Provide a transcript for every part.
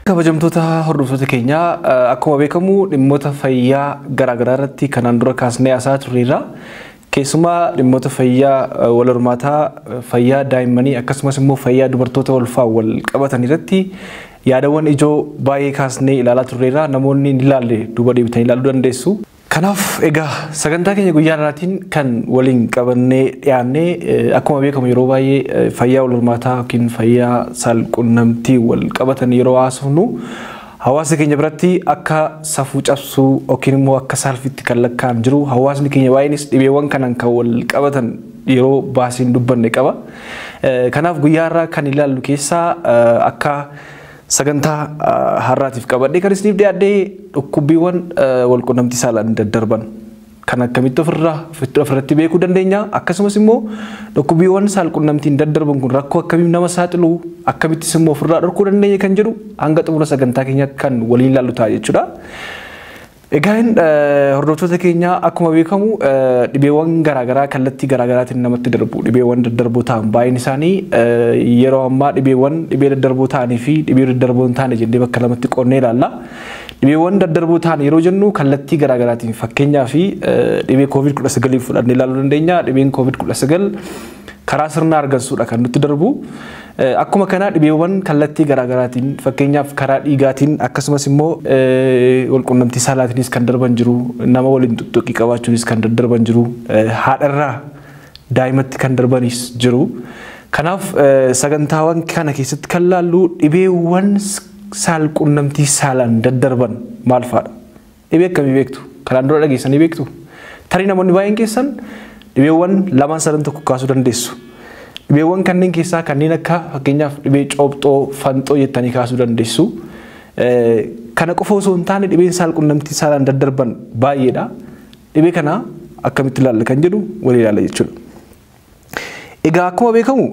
kabajamtoota hordoftoota keenya akkuma beekamu dhimmoota fayyaa garaagaraa irratti kanaan dura kaasnee asaa turreerra. Keessumaa dhimmoota fayyaa wal hormaataa fayyaa daa'immanii akkasumas immoo fayyaa dubartoota ulfaa wal qabatan irratti yaadawwan ijoo baay'ee kaasnee ilaalaa turreerra. Namoonni ni ilaalle duuba deebitanii ilaaluu dandeessu. Kanaaf egaa sagantaa keenya guyyaa har'aatiin kan waliin qabannee dhiyaannee akkuma beekamu yeroo baay'ee fayyaa wal hormaataa yookiin fayyaa saalqunnamtii wal qabatan yeroo haasofnu hawaasa keenya biratti akka safuu cabsuu yookiin immoo akka saalfitti kan lakkaa'an jiru. Hawaasni keenya baay'eenis dhibeewwan kanaan kan wal qabatan yeroo baasiin dubbanne qaba. Kanaaf guyyaa har'aa kan ilaallu keessaa akka sagantaa har'aatiif qabadhee kan isiniif dhiyaadhee dhukkuboota wal-qunnamtii saalaan daddarban kan akkamitti ofirratti beekuu dandeenya. Akkasumas immoo dhukkuboota saalqunnamtiin daddarban kun rakkoo akkamiin nama saaxiluu akkamittis immoo ofirraa dhorkuu dandeenya kan jedhu hanga xumura sagantaa keenyaatti kan waliin ilaallu ta'a jechuudha. Egaan hordoftoota keenya akkuma beekamu dhibeewwan garaagaraa kallattii garaagaraatiin namatti darbu. Dhibeewwan daddarboo ta'an baay'een isaanii yeroo ammaa dhibee daddarboo ta'anii fi dhibee daddarboo hin taane jennee bakka lamatti qoonnee ilaalla. Dhibeewwan daddarboo ta'an yeroo jennu kallattii garaagaraatiin fakkeenyaaf dhibee COVID-19 fudhannee ilaaluu dandeenya. Dhibeen COVID-19 karaa sirna argansuudha kan nutti darbu. Akkuma kana dhibeewwan kallattii garaagaraatiin fakkeenyaaf karaa dhiigaatiin akkasumas immoo wal-qunnamtii saalaatiinis kan darban jiru. Nama waliin tuttuqqii qabaachuunis kan daddarban jiru. Haadharraa daa'imatti kan darbanis jiru. Kanaaf sagantaawwan kana keessatti kan laallu dhibeewwan saalqunnamtii saalaan daddarban maal fa'aadha? Dhibee akkamii beektu? Kanaan dura dhageessanii beektu? Tarii namoonni baay'een keessan dhibeewwan lamaan sadan tokko kaasuu dandeessu. Dhibeewwan kanneen keessaa kanneen akka fakkeenyaaf dhibee coobxoo, fanxoo jettanii kaasuu dandeessu. Kana qofa osoo hin taane dhibeen saalqunnamtii saalaan daddarban baay'eedha. Dhibee kana akkamitti ilaalla kan jedhu walii ilaalla jechuudha. Egaa akkuma beekamu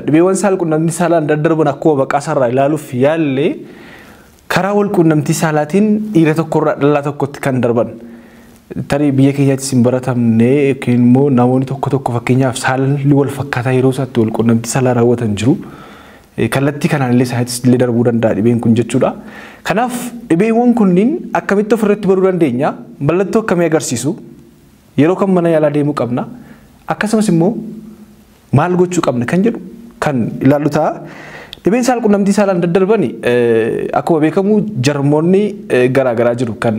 dhibeewwan saalqunnamtii saalaan daddarban akkuma baqaa isaarraa ilaaluuf yaallee karaa wal-qunnamtii saalaatiin dhiira tokkorraa dhalaa tokkotti kan darban. Tarii biyya keenyaattis hin baratamne yookiin immoo namoonni tokko fakkeenyaaf saalli wal fakkaataa yeroo isaatti wal-qunnamtii saalaa raawwatan jiru. Kallattii kanaan illee isaaniitis illee darbuu danda'a dhibeen kun jechuudha. Kanaaf dhibeewwan kunniin akkamitti ofirratti baruu dandeenya? Mallattoo akkamii agarsiisu? Yeroo kam mana yaalaa deemuu qabna? Akkasumas immoo maal gochuu qabna kan jedhu kan ilaallu ta'a. Dhibeen saalqunnamtii saalaan daddarbani akkuma beekamu jarmoonni garaagaraa jiru kan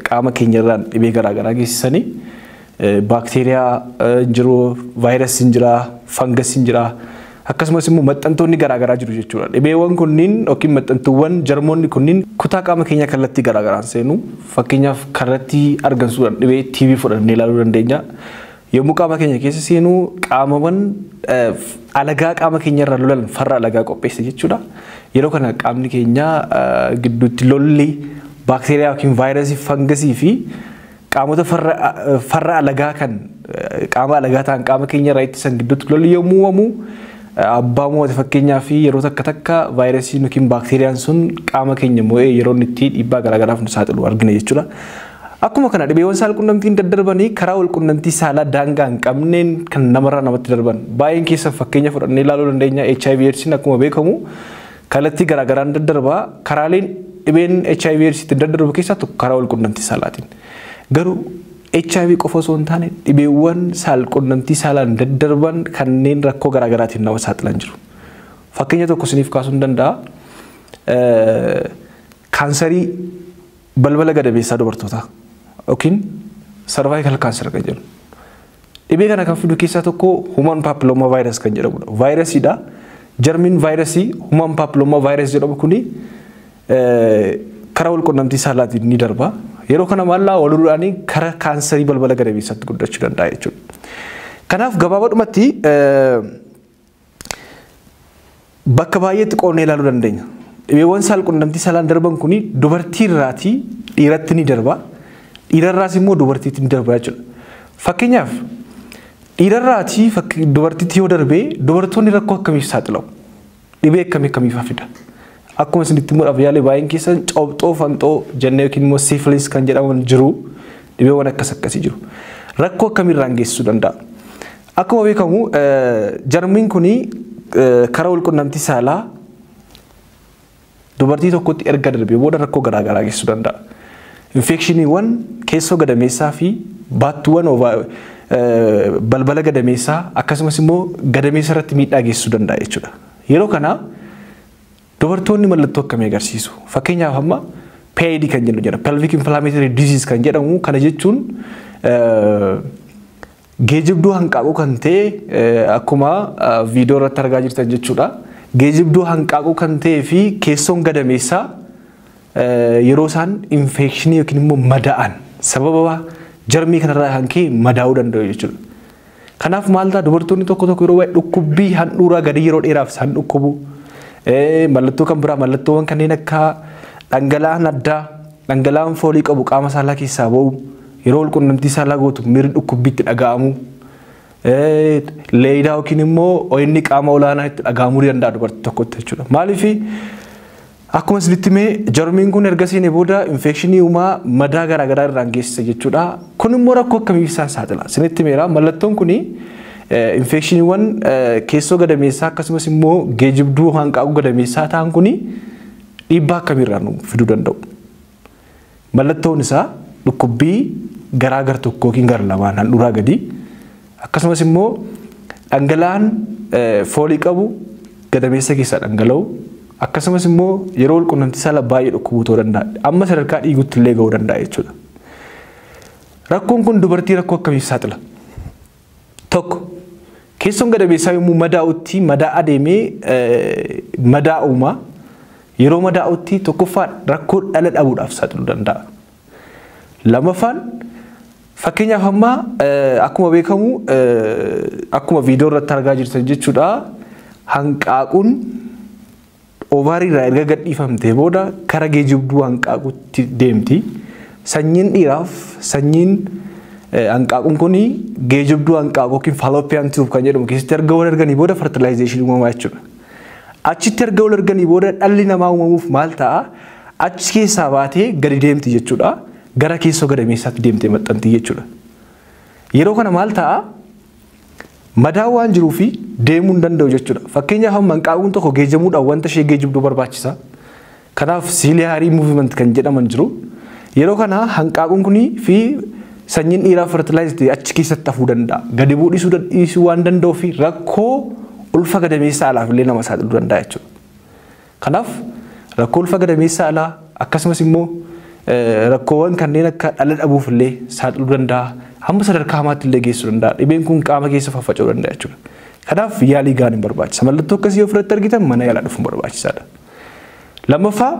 qaama keenyarraan dhibee garaagaraa geessisanii. Baakteeriyaa jiru, vaayirasiin jira, fangasiin jira. Akkasumas immoo maxxantoonni garaagaraa jiru jechuudha. Dhibeewwan kunniin yookiin maxxantuuwwan jarmoonni kunniin kutaa qaama keenyaa kallattii garaagaraan seenu. Fakkeenyaaf kallattii argansuudhaan dhibee TB fudhannee ilaaluu dandeenya. Yommuu qaama keenya keessa seenu qaamawwan alagaa qaama keenyarraa lolan farra alagaa qopheessa jechuudha. Yeroo kana qaamni keenya gidduutti lolli baakteeriyaa yookiin vaayirasii, fangasii fi qaamota farra alagaa kan qaama alagaa ta'an qaama keenyarraa ittisan gidduutti lolli yommuu uumamu abbaa mo'ate fakkeenyaa fi yeroo takka vaayirasiin yookiin baakteeriyaan sun qaama keenya mo'ee yeroo itti dhiibbaa garaagaraaf nu saaxilu argina jechuudha. Akkuma kana dhibeewwan saalqunnamtiin daddarbanii karaa wal-qunnamtii saalaa daangaa hin qabneen kan namarraa namatti darban. Baay'een keessan fakkeenya fudhannee ilaaluu dandeenya. HIV/AIDSiin akkuma beekamu kallattii garaagaraan daddarbaa. Karaaleen dhibeen HIV/AIDSiitiin daddarbu keessaa tokko karaa wal-qunnamtii saalaatiin. Garuu HIV qofa osoo hin taane dhibeewwan saalqunnamtii saalaan daddarban kanneen rakkoo garaagaraatiin nama saaxilan jiru. Fakkeenya tokko isiniif kaasuu hin danda'a. Kaansarii balbala gadameessaa dubartootaa. Yookiin cervical cancer kan jedhamu. Dhibee kana kan fidu keessaa tokko human papilloma virus kan jedhamudha. Vaayirasiidha. Jarmiin vaayirasii human papilloma virus jedhamu kuni karaa wal-qunnamtii saalaatiin ni darba. Yeroo kana maallaa walirraanii karaa kaansarii balbala gadameessaatti guddachuu danda'a jechuudha. Kanaaf gabaabadhumatti bakka baay'eetti qoonnee ilaaluu dandeenya. Dhibeewwan saalqunnamtii saalaan darban kuni dubartiirraatii dhiiratti ni darba. Dhiirarraas immoo dubartiitti ni darba jechuudha. Fakkeenyaaf dhiirarraatii dubartiitti yoo darbee dubartoonni rakkoo akkamiif saaxilamu? Dhibee akkamiif fida? Akkuma isinitti muudhaaf yaalee baay'een keessan coobxoo, fanxoo jennee yookiin immoo siifilis kan jedhaman jiru. Dhibeewwan akkasii jiru. Rakkoo akkamiirraan geessisuu danda'a? Akkuma beekamu jarmiin kuni karaa wal-qunnamtii saalaa dubartii tokkotti erga darbee booda rakkoo garaagaraa geessisuu danda'a. Infekshiniiwwan keessoo gadameessaa fi baattuuwwan balbala gadameessaa akkasumas immoo gadameessa irratti miidhaa geessisuu danda'a jechuudha. Yeroo kana dubartoonni mallattoo akkamii agarsiisu? Fakkeenyaaf amma PID kan jennu jira. Pelvic Inflammatory Disease kan jedhamu kana jechuun geejjibduu hanqaaquu kan ta'e akkuma viidiyoo irratti argaa jirtan jechuudha. Geejjibduu hanqaaquu kan ta'ee fi keessoon gadameessaa yeroo isaan infekshinii yookiin immoo madaa'an sababa jarmii kanarraa kan ka'e madaa'uu danda'u jechuudha. Kanaaf maal ta'a dubartoonni tokko yeroo baay'ee dhukkubbii handhuuraa gadi yeroo dheeraaf isaan dhukkubu. Mallattoo kan biraa mallattoowwan kanneen akka dhangala'aan addaa dhangala'aan foolii qabu qaama saalaa keessaa ba'u yeroo wal-qunnamtii saalaa gootu miirri dhukkubbiitti dhaga'amu. Leeyidaa yookiin immoo ho'inni qaama olaanaa itti dhaga'amuu danda'a dubartii tokkotti jechuudha. Maaliif akkuma isinitti mee jarmiin kun erga seenee booda infekshinii uumaa madaa garaagaraa irraan geessisa jechuudha. Kun immoo rakkoo akkamiif isaan saaxila? Isinitti meera mallattoon kuni infekshiniiwwan keessoo gadameessaa akkasumas immoo geejjibduu hanqaaquu gadameessaa ta'an kuni dhiibbaa akkamiirraan fiduu danda'u? Mallattoon isaa dhukkubbii garaa tokko yookiin gara lamaan handhuuraa gadi akkasumas immoo dhangala'aan foolii qabu gadameessa keessaa dhangala'u akkasumas immoo yeroo wal-qunnamtii saalaa baay'ee dhukkubuu ta'uu danda'a. Amma sadarkaa dhiiguutti illee ga'uu danda'a jechuudha. Rakkoon kun dubartii rakkoo akkamiif saaxila? Tokko keessoon gadameessaa yommuu madaa'utti madaa adeemee madaa uumaa yeroo madaa'utti tokkoffaan rakkoo dhala dhabuudhaaf saaxiluu danda'a. Lamaffaan fakkeenyaaf amma akkuma beekamu akkuma viidiyoo irratti argaa jirtan jechuudha. Hanqaaquun ovaarii irraa erga gadhiifamtee booda kara geejjibduu hanqaaquutti deemti. Sanyiin dhiiraaf sanyiin hanqaaquun kun geejjibduu hanqaaquu yookiin fallopian tube kan jedhamu keessatti erga wal arganii booda fertilization uumamaa jechuudha. Achitti erga wal arganii booda dhalli namaa uumamuuf maal ta'a? Achi keessaa baatee gadi deemti jechuudha. Gara keessoo gadameessaatti deemtee maxxanti jechuudha. Yeroo kana maal ta'a? Madaa waan jiruu fi deemuu hin danda'u jechuudha. Fakkeenyaaf hanqaaquun tokko geejjibuudhaan wanta ishee geejjibduu barbaachisa. Kanaaf ciliary movement kan jedhaman jiru. Yeroo kana hanqaaquun kunii fi sanyiin dhiiraa fertilized achi keessatti hafuu danda'a. Gadi bu'uu dhiisuu waan danda'uu fi rakkoo ulfa gadameessaa alaaf illee nama saaxiluu danda'a jechuudha. Kanaaf rakkoo ulfa gadameessaa alaa akkasumas immoo rakkoowwan kanneen akka dhala dhabuuf illee saaxiluu danda'a. Hamma sadarkaa hamaatti illee geessuu danda'a. Dhibeen kun qaama keessa faffaca'uu danda'a jechuudha. Kanaaf yaalii gaariin barbaachisa. Mallattoo akkasii ofirratti argitan mana yaalaa dhufuun barbaachisaadha. Lammaffaa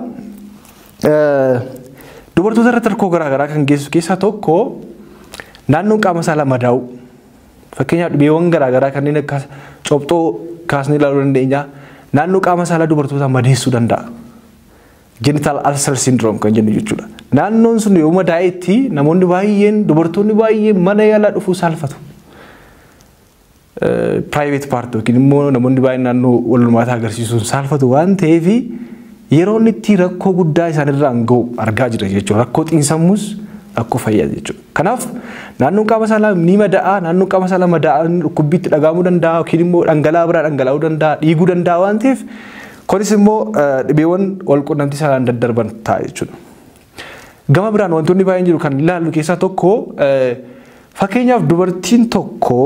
dubartoota irratti rakkoo garaagaraa kan geessu keessaa tokko naannoon qaama saalaa madaa'u. Fakkeenyaaf dhibeewwan garaagaraa kanneen akka cobxoo kaasnee ilaaluu dandeenya. Naannoo qaama saalaa dubartootaa madeessuu danda'a. Genital ulcer syndrome kan jennu jechuudha. Naannoon sun yoo madaa'etti namoonni baay'een dubartoonni baay'een mana yaalaa dhufuu saalfatu. Private part yookiin immoo namoonni baay'een naannoo wal-hormaataa agarsiisuun saalfatu waan ta'eef yeroo inni itti rakkoo guddaa isaanirraan ga'u argaa jira jechuudha. Rakkoo xiinsammuus rakkoo fayyaa jechuudha. Kanaaf naannoon qaama saalaa ni madaa'a. Naannoon qaama saalaa madaa'an dhukkubbiitti dhaga'amuu danda'a yookiin immoo dhangala'aa biraa dhangala'uu danda'a, dhiiguu danda'a waan ta'eef kunis immoo dhibeewwan wal-qunnamtii saalaan daddarban ta'a jechuudha. Gama biraan wantoonni baay'een jiru kan ilaallu keessaa tokko fakkeenyaaf dubartiin tokko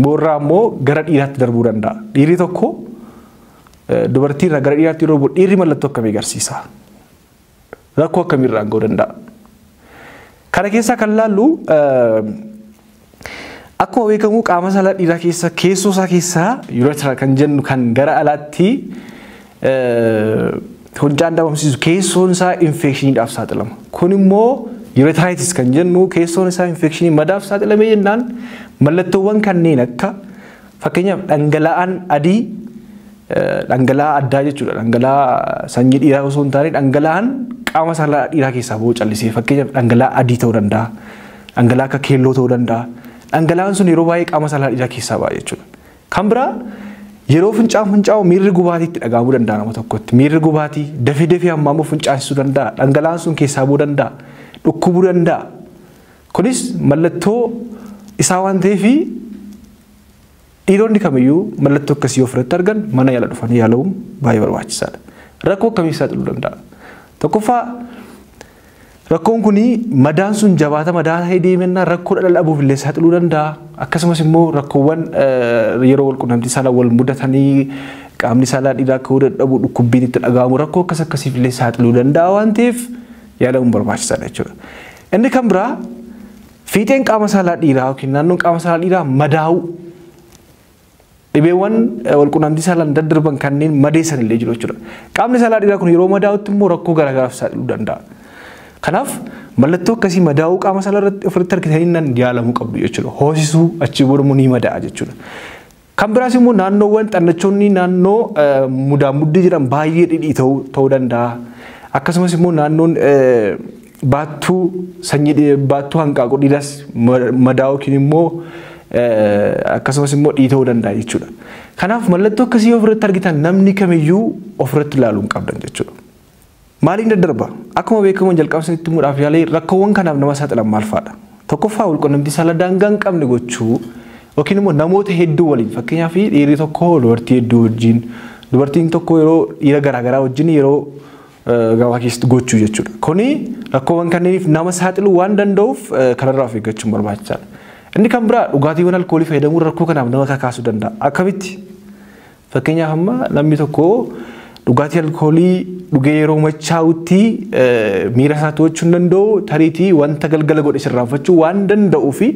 boorraa immoo gara dhiiraatti darbuu danda'a. Dhiirri tokko dubartii irraa gara dhiiraatti yeroo bu'u dhiirri mallattoo akkamii agarsiisa? Rakkoo akkamiirraan ga'uu danda'a? Kana keessaa kan ilaallu akkuma beekamu qaama saalaa dhiiraa keessa keessoo isaa keessaa urethra kan jennu kan gara alaatti funcaan dhabamsiisu keessoon isaa infekshiniidhaaf saaxilama. Kun immoo urethritis kan jennu keessoon isaa infekshinii madaaf saaxilame jennaan mallattoowwan kanneen akka fakkeenyaaf dhangala'aan adii dhangala'aa addaa jechuudha. Dhangala'aa sanyii dhiiraa osoo hin taane dhangala'aan qaama saalaa dhiiraa keessaa ba'uu callisee fakkeenyaaf dhangala'aa adii ta'uu danda'a. Dhangala'aa akka keelloo ta'uu danda'a. Dhangala'aan sun yeroo baay'ee qaama saalaa dhiiraa keessaa ba'a jechuudha. Kan biraa yeroo fincaa'u miirri gubaatiitti dhaga'amuu danda'a nama tokkotti. Miirri gubaatii dafee hammaamuu fincaasisuu danda'a. Dhangala'aan sun keessaa bu'uu danda'a. Dhukkubuu danda'a. Kunis mallattoo isaa waan ta'eef dhiironni kamiyyuu mallattoo akkasii ofirratti argan mana yaalaa dhufanii yaalamuun baay'ee barbaachisaadha. rakkoo akkamii saaxiluu danda'a? Tokkoffaa rakkoon kuni madaan sun jabaata madaa ta'ee deemennaa rakkoo dhala dhabuuf illee saaxiluu danda'a. Akkasumas immoo rakkoowwan yeroo wal-qunnamtii saalaan wal mudatanii qaamni saalaa dhiiraa akka dadhabu dhukkubbiin itti dhaga'amu rakkoo akkasiif illee saaxiluu danda'a waan ta'eef yaalamuun barbaachisaadha jechuudha. Inni kan biraa fiixeen qaama saalaa dhiiraa yookiin naannoon qaama saalaa dhiiraa madaa'u dhibeewwan wal-qunnamtii saalaan daddarban kanneen madeessan illee jiru jechuudha. Qaamni saalaa dhiiraa kun yeroo madaa'utti immoo rakkoo garaagaraaf saaxiluu danda'a. Kanaaf mallattoo akkasii madaa'uu qaama saalaa irratti ofirratti argitanii nan yaalamuu qabdu jechuudha. Hoosisuu achi booda ni madaa'a jechuudha. Kan biraas immoo naannoowwan xannachoonni naannoo muddii jiran baay'ee dhidhii ta'uu danda'a. Akkasumas immoo naannoon baattuu sanyii baattuu hanqaaquu dhiiras madaa'uu yookiin immoo akkasumas immoo dhiita'uu danda'a jechuudha. Kanaaf mallattoo akkasii ofirratti argitan namni kamiyyuu ofirratti ilaaluu qabdan jechuudha. Maaliin daddarba? Akkuma beekamu jalqabsanitti muudhaaf yaalee rakkoowwan kanaaf nama saaxilan maal fa'aadha? Tokkoffaa wal-qunnamtii saalaa daangaa hin qabne gochuu yookiin immoo namoota hedduu waliin fakkeenyaaf dhiirri tokko dubartii hedduu wajjin dubartiin tokko yeroo dhiira garaagaraa wajjin yeroo gabaa keessatti gochuu jechuudha. Kuni rakkoowwan kanneeniif nama saaxiluu waan danda'uuf kanarraa of eeggachuun barbaachisaadha. Inni kan biraa dhugaatiiwwan alkoolii fayyadamuun rakkoo kanaaf nama kakaasuu danda'a. Akkamitti? Fakkeenyaaf amma namni tokko dhugaatii alkoolii dhugee yeroo machaa'utti miira isaa to'achuu hin danda'u tariitii wanta galgala godhe sirraanfachuu waan danda'uu fi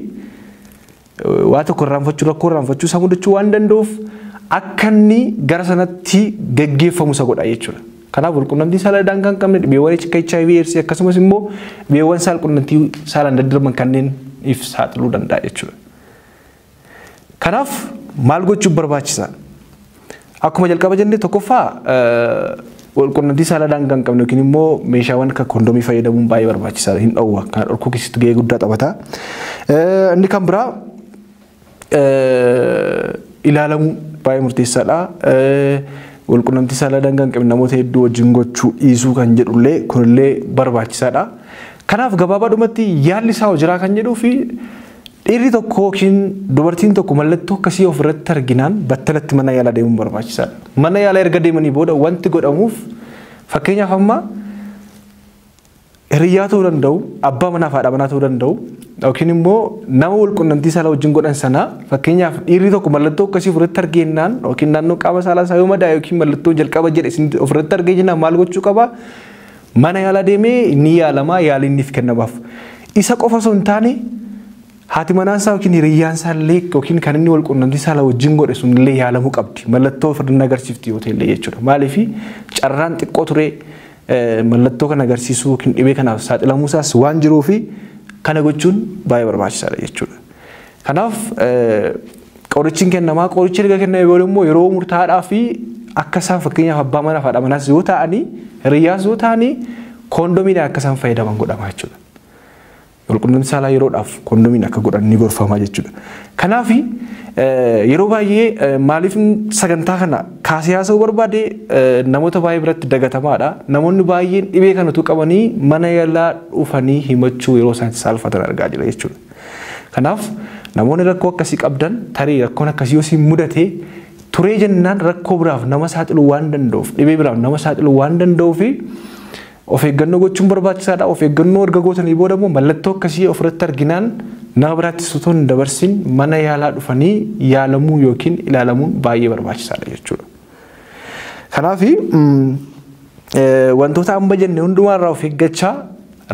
waa tokko irraanfachuu rakkoo irraanfachuu isaa mudachuu waan danda'uuf akka inni gara sanatti geggeeffamu isa godha jechuudha. Kanaaf wal-qunnamtii saalaa daangaa hin qabne dhibeewwan akka HIV/AIDS akkasumas immoo dhibeewwan wal-qunnamtii saalaan daddarban kanneeniif saaxiluu danda'a jechuudha. Kanaaf maal gochuun barbaachisaadha? Akkuma jalqaba jennee tokkoffaa wal-qunnamtii saalaa daangaa hin qabne yookiin immoo meeshaawwan akka kondomii fayyadamuun baay'ee barbaachisaadha. Hin dhowwa kan dhorkuu keessatti gahee guddaa taphata. Inni kan biraa ilaalamuu baay'ee murteessaadha. Wal-qunnamtii saalaa daangaa hin qabne namoota hedduu wajjin gochuu dhiisuu kan jedhullee kunillee barbaachisaadha. Kanaaf gabaabaadhumatti yaalli isaa hojiraa kan jedhuu fi dhiirri tokko yookiin dubartiin tokko mallattoo akkasii ofirratti arginaan battalatti mana yaalaa deemuun barbaachisaadha. Mana yaalaa erga deemanii booda wanti godhamuuf fakkeenyaaf amma hiriyyaa ta'uu danda'u, abbaa manaa fi haadha manaa ta'uu danda'u yookiin immoo nama wal-qunnamtii saalaa wajjin godhan sana fakkeenyaaf dhiirri tokko mallattoo akkasii ofirratti argeenaan yookiin naannoo qaama saalaa isaa yoo madaa'e yookiin mallattoo jalqaba jedhe isin ofirratti argee jennaan maal gochuu qaba? Mana yaalaa deemee ni yaalamaa yaaliin niif kennamaaf. Isa qofa osoo hin taane haati manaan isaa yookiin hiriyyaan isaa illee yookiin kan inni wal-qunnamtii saalaa wajjin godhe sun illee yaalamuu qabdi. Mallattoo ofirratti agarsiifti yoo ta'e illee jechuudha. Maaliif carraan xiqqoo ture mallattoo kana agarsiisuu yookiin dhibee kanaaf saaxilamuusaas waan jiruufi kana gochuun baay'ee barbaachisaadha jechuudha. Kanaaf qorichiin kennamaa qorichi erga kennamee booda immoo yeroo murtaa'aadhaa fi akka isaan fakkeenyaaf abbaa manaa fi haadha manaas yoo ta'anii hiriyyaas yoo ta'anii koondomiidhaan akka isaan fayyadaman godhama jechuudha. Wal-qunnamtii saalaa yeroodhaaf koondomiin akka godhan ni gorfama jechuudha. Kanaaf yeroo baay'ee maaliif sagantaa kana kaasee haasa'uu barbaade namoota baay'ee biratti dagatamaadha. Namoonni baay'een dhibee kanatu qabanii mana yaalaa dhufanii himachuu yeroo isaan saalfatan argaa jira jechuudha. Kanaaf namoonni rakkoo akkasii qabdan tarii rakkoon akkasii yoo isin mudate turee jennaan rakkoo biraaf nama saaxiluu waan danda'uuf dhibee biraaf nama saaxiluu waan danda'uuf of eeggannoo gochuun barbaachisaadha. Of eeggannoo erga gootanii booda immoo mallattoo akkasii ofirratti arginaan nama biraatti osoo hin dabarsin mana yaalaa dhufanii yaalamuu yookiin ilaalamuun baay'ee barbaachisaadha jechuudha. Kanaaf wantoota amma jenne hundumaarraa of eeggachaa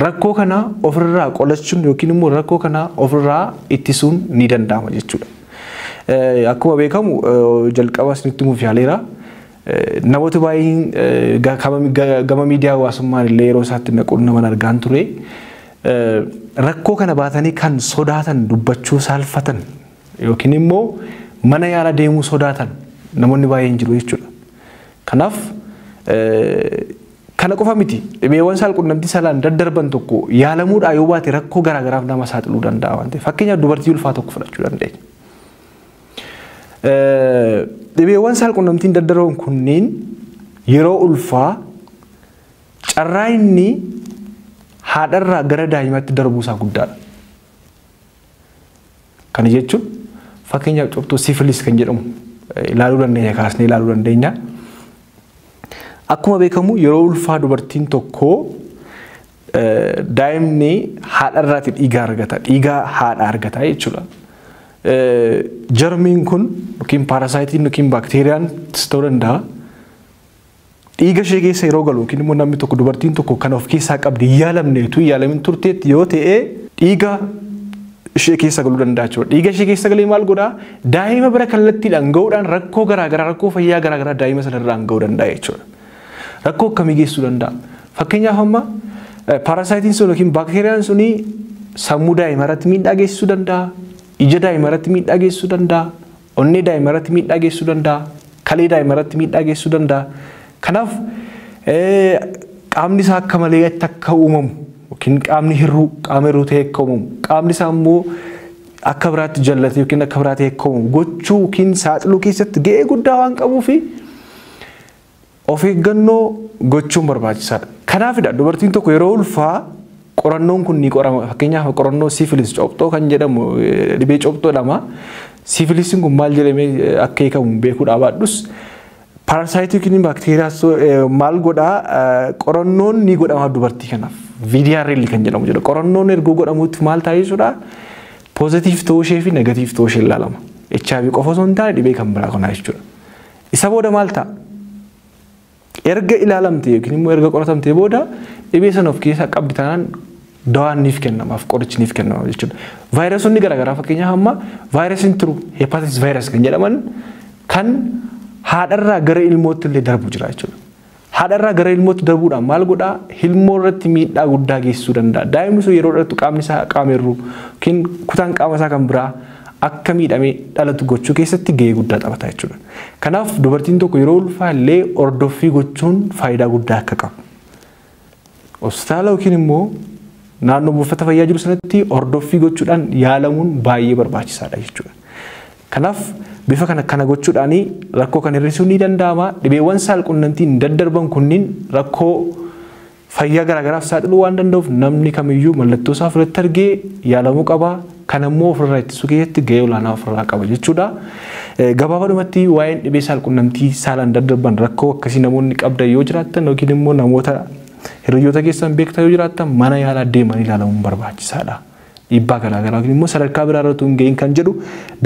rakkoo kana ofirraa qolachuun yookiin immoo rakkoo kana ofirraa ittisuun ni danda'ama jechuudha. Akkuma beekamu jalqaba isinitti himuuf yaaleera. Namoota baay'een gama miidiyaa hawaasummaan illee yeroo isaatti naquunnaman argaan ture. Rakkoo kana baatanii kan sodaatan dubbachuu saalfatan yookiin immoo mana yaalaa deemuu sodaatan namoonni baay'een jiru jechuudha. Kanaaf kana qofa miti dhibeewwan wal-qunnamtii saalaan daddarban tokko yaalamuudhaa yoo baate rakkoo garaagaraaf nama saaxiluu danda'a waan ta'eef fakkeenyaaf dubartii ulfaa tokko fudhachuu dandeenya. Dhibeewwan wal-qunnamtiin daddarban kunneen yeroo ulfaa carraa inni haadharraa gara daa'imatti darbuu isaa guddaadha. Kana jechuun fakkeenyaaf cobxoo sifilis kan jedhamu ilaaluu dandeenya kaasnee ilaaluu dandeenya. Akkuma beekamu yeroo ulfaa dubartiin tokko daa'imni haadharraati dhiiga argata. Dhiiga haadha argata jechuudha. Jarmiin kun yookiin paarasaayitiin yookiin baakteeriyaan ta'uu danda'a. Dhiiga ishee keessa yeroo galu yookiin immoo namni tokko dubartiin tokko kan of keessaa qabdi yaalamneetu yaalamin turteetti yoo ta'e dhiiga ishee keessa galuu danda'a jechuudha. Dhiiga ishee keessa galee maal godhaa? Daa'ima bira kallattiidhaan gahuudhaan rakkoo garaagaraa rakkoo fayyaa garaagaraa daa'ima sanarraan gahuu danda'a jechuudha. Rakkoo akkamii geessuu danda'a? Fakkeenyaaf amma paarasaayitiin sun yookiin baakteeriyaan suni sammuu daa'ima irratti miidhaa geessisuu danda'a. Ija daa'ima irratti miidhaa geessisuu danda'a. Onnee daa'ima irratti miidhaa geessisuu danda'a. Kalee daa'ima irratti miidhaa geessisuu danda'a. Kanaaf qaamni isaa akka malee akka uumamu yookiin qaamni hir'uu qaama hir'uu ta'e akka uumamu qaamni isaa immoo akka biraatti jallate yookiin akka biraatti akka uumamu gochuu yookiin saaxiluu keessatti gahee guddaa waan qabuuf of eeggannoo gochuun barbaachisaadha. Kanaafidha dubartiin tokko yeroo ulfaa qorannoon kun ni qorama. Fakkeenyaaf qorannoo siifilis coophxoo kan jedhamu dhibee coophxoo jedhama. Siifilisiin kun maal jedhamee akka eegamu beekuudhaa baadhus parasaayitii yookiin baakteeriyaa maal godhaa qorannoon ni godhama dubartii kanaaf. VDRL kan jedhamu jedha. Qorannoon erga godhamutti maal ta'a jechuudha? Poozitiif ta'uu ishee fi negatiif ta'uu ishee ilaalama. HIV qofa osoo hin taane dhibee kan biraa kanaa jechuudha. Isa booda maal ta'a? Erga ilaalamte yookiin immoo erga qoratamte booda dhibee sana of keessaa qabdi taanaan dawaan niif kennamaaf qorichi niif kennama jechuudha. Vaayirasonni garaagaraa fakkeenyaaf amma vaayirasiin turu hepatitis vaayirasii kan jedhaman kan haadharraa gara ilmootti illee darbu jira jechuudha. Haadharraa gara ilmootti darbuudhaan maal godhaa? Ilmoo irratti miidhaa guddaa geessisuu danda'a. Daa'imni sun yeroo dhalatu qaamni isaa qaama hir'uu yookiin kutaan qaama isaa kan biraa akka miidhamee dhalatu gochuu keessatti gahee guddaa taphata jechuudha. Kanaaf dubartiin tokko yeroo ulfaa illee hordoffii gochuun faayidaa guddaa akka qabu. Hospitaala yookiin immoo naannoo buufata fayyaa jiru sanatti hordoffii gochuudhaan yaalamuun baay'ee barbaachisaadha jechuudha. Kanaaf bifa kana gochuudhaan rakkoo kan hir'isuun ni danda'ama. Dhibeewwan saal-qunnamtiin daddarban kunniin rakkoo fayyaa garaagaraaf saaxiluu waan danda'uuf namni kamiyyuu mallattoo isaa ofirratti argee yaalamuu qaba. Kan immoo ofirraa ittisuu keessatti gahee olaanaa ofirraa qaba jechuudha. Gabaabadhumatti waa'een dhibee saal-qunnamtii saalaan daddarban rakkoo akkasii namoonni qabdan yoo jiraattan yookiin immoo namoota hiriyoota keessan beektan yoo jiraattan mana yaalaa deemanii ilaalamuun barbaachisaadha. Dhiibbaa garaagaraa yookiin immoo sadarkaa biraa irratti hin gahin kan jedhu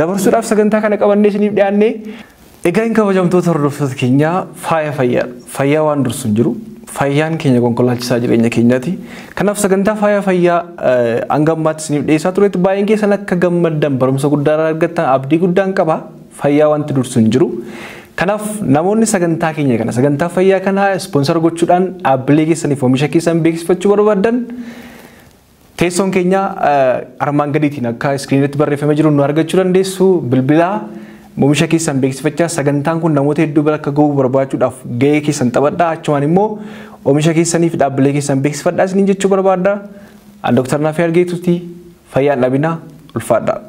dabarsuudhaaf sagantaa kana qabannee isiniif dhiyaannee egaa hin kabajamtoota hordoftoota keenyaa fayyaa waan dursu hin jiru. Fayyaan keenya konkolaachisaa jireenya keenyaati. Kanaaf sagantaa fayyaa hanga ammaatti isiniif dhiyeessaa turetti baay'een keessan akka gammaddan barumsa guddaa argattan abdii guddaan qaba. Fayyaa wanti dursu hin jiru. Kanaaf namoonni sagantaa keenya kana sagantaa fayyaa kana ispoonsar gochuudhaan dhaabbilee keessaniif oomisha keessan beeksifachuu barbaadan teessoon keenya armaan gadiitiin akka iskiriinitti barreeffamee jiru nu argachuu dandeessu. Bilbilaa oomisha keessan beeksifachaa sagantaan kun namoota hedduu bira akka gahu barbaachuudhaaf gahee keessan taphadhaa. Achumaan immoo oomisha keessaniif dhaabbilee keessan beeksifadhaa isiniin jechuu barbaadda. Dr. Naafii Argeetuuti fayyaan dhabinaa ulfaadhaa.